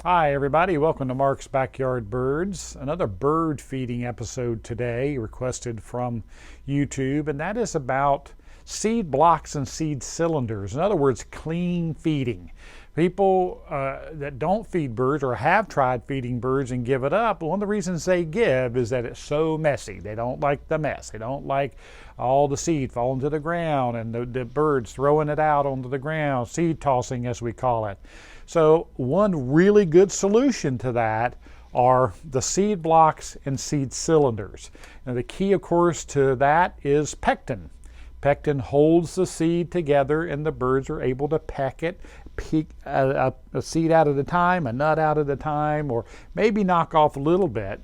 Hi everybody, welcome to Mark's Backyard Birds. Another bird feeding episode today requested from YouTube, and that is about seed blocks and seed cylinders. In other words, clean feeding. People that don't feed birds or have tried feeding birds and give it up, one of the reasons they give is that it's so messy. They don't like the mess. They don't like all the seed falling to the ground and the birds throwing it out onto the ground, seed tossing as we call it. So one really good solution to that are the seed blocks and seed cylinders. Now the key, of course, to that is pectin. Pectin holds the seed together and the birds are able to peck it, pick a seed out at a time, a nut out at a time, or maybe knock off a little bit.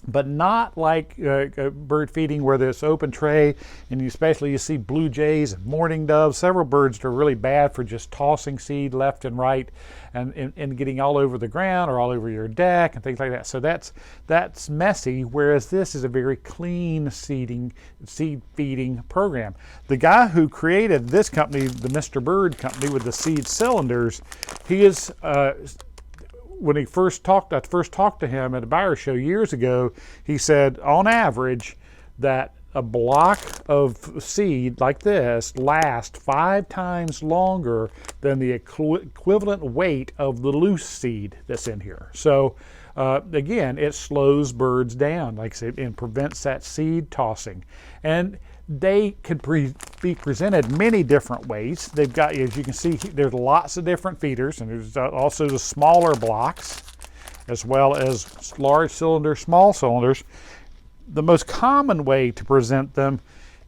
But not like bird feeding where there's open tray, and especially you see blue jays and mourning doves, several birds that are really bad for just tossing seed left and right and getting all over the ground or all over your deck and things like that. So that's messy, whereas this is a very clean seed feeding program. The guy who created this company, the Mr. Bird company with the seed cylinders, he is when I first talked to him at a buyer show years ago, he said on average that a block of seed like this lasts 5 times longer than the equivalent weight of the loose seed that's in here. So again, it slows birds down, like I said, and prevents that seed tossing. And they could be presented many different ways. They've got, as you can see, there's lots of different feeders, and there's also the smaller blocks, as well as large cylinders, small cylinders. The most common way to present them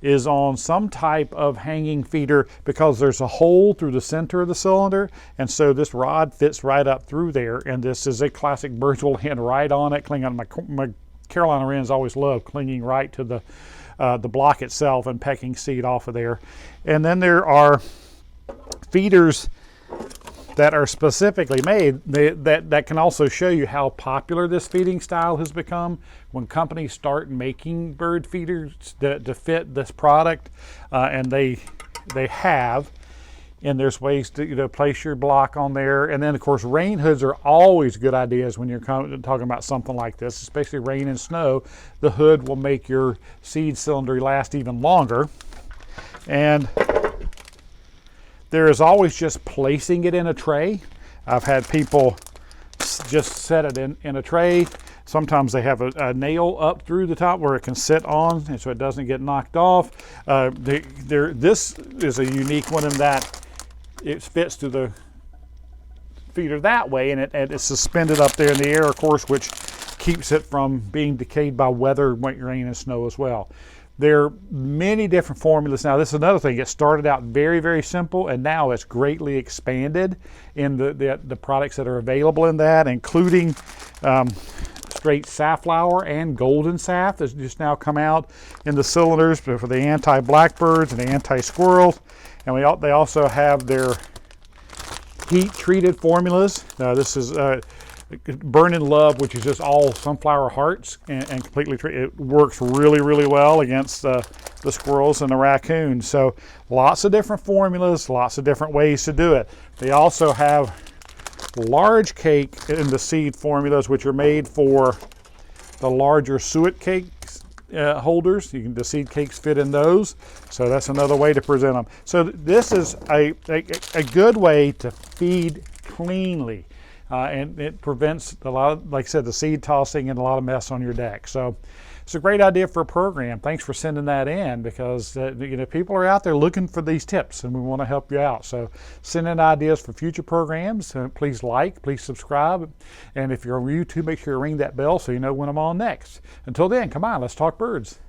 is on some type of hanging feeder because there's a hole through the center of the cylinder, and so this rod fits right up through there, and this is a classic birds will land right on it, cling on. My Carolina wrens always love clinging right to the block itself and pecking seed off of there. And then there are feeders that are specifically made that can also show you how popular this feeding style has become. When companies start making bird feeders to fit this product, and they have, and there's ways to place your block on there. And then of course rain hoods are always good ideas when you're talking about something like this, especially rain and snow. The hood will make your seed cylinder last even longer. And there is always just placing it in a tray. I've had people just set it in a tray. Sometimes they have a nail up through the top where it can sit on, and so it doesn't get knocked off. This is a unique one in that it fits to the feeder that way, and it's suspended up there in the air, of course, which keeps it from being decayed by weather, rain, and snow as well. There are many different formulas. Now, this is another thing. It started out very, very simple, and now it's greatly expanded in the products that are available in that, including straight safflower and golden saf that's just now come out in the cylinders for the anti-blackbirds and the anti-squirrels. And they also have their heat-treated formulas. This is Burning Love, which is just all sunflower hearts and completely treated. It works really, really well against the squirrels and the raccoons. So lots of different formulas, lots of different ways to do it. They also have large cake in the seed formulas, which are made for the larger suet cakes holders. The seed cakes fit in those, so that's another way to present them. So this is a good way to feed cleanly, and it prevents a lot of, like I said, the seed tossing and a lot of mess on your deck. So it's a great idea for a program. Thanks for sending that in, because people are out there looking for these tips, and we want to help you out. So send in ideas for future programs. Please like, please subscribe, and if you're on YouTube, make sure you ring that bell so you know when I'm on next. Until then, come on, let's talk birds.